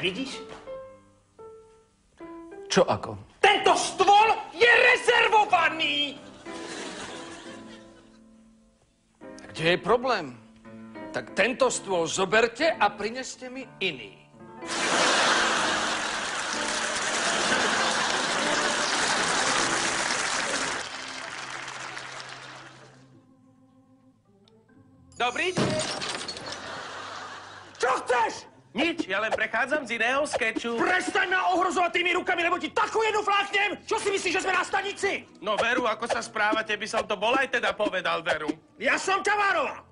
Nevidíš? Čo ako? Tento stôl je rezervovaný! Kde je problém? Tak tento stôl zoberte a prineste mi iný. Dobrý deň. Čo chceš? Nič, ja len prechádzam z iného skeču. Prestaň ma ohrozovať tými rukami, lebo ti takú jednu fláknem! Čo si myslíš, že sme na stanici? No Veru, ako sa správate, by som to bol aj teda povedal, Veru. Ja som Čavárova.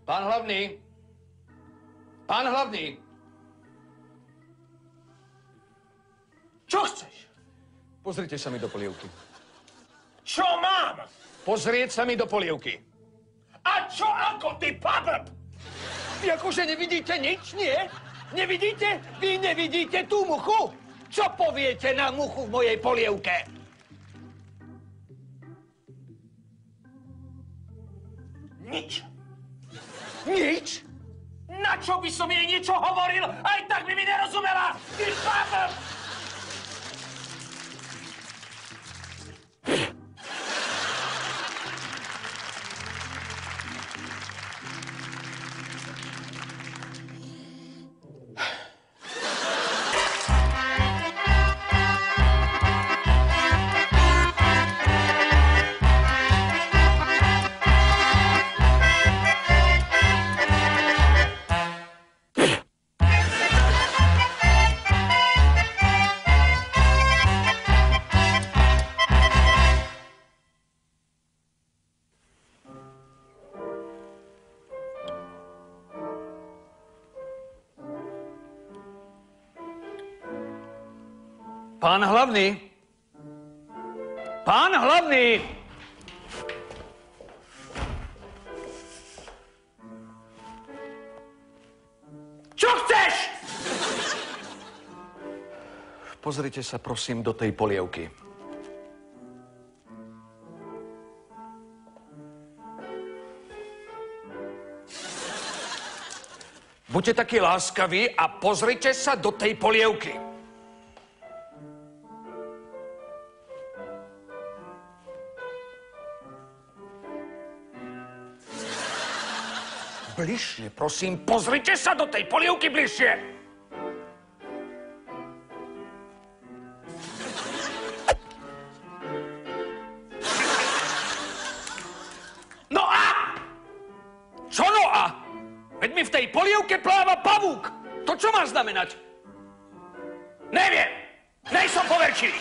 Pán hlavný! Pán hlavný! Čo chceš? Pozrite sa mi do polievky. Čo mám? Pozrieť sa mi do polievky. A čo ako, ty pablb? Vy akože nevidíte nič, nie? Nevidíte? Vy nevidíte tú muchu? Čo poviete na muchu v mojej polievke? Nič. Nič? Na čo by som jej niečo hovoril? Aj tak by mi nerozumela! Ty pablb! Pán hlavný! Pán hlavný! Čo chceš? Pozrite sa prosím do tej polievky. Buďte takí láskaví a pozrite sa do tej polievky. Bližšie, prosím, pozrite sa do tej polievky bližšie. No a? Čo no a? Veď mi v tej polievke pláva pavúk. To čo má znamenať? Neviem. Nejsom poverčivý.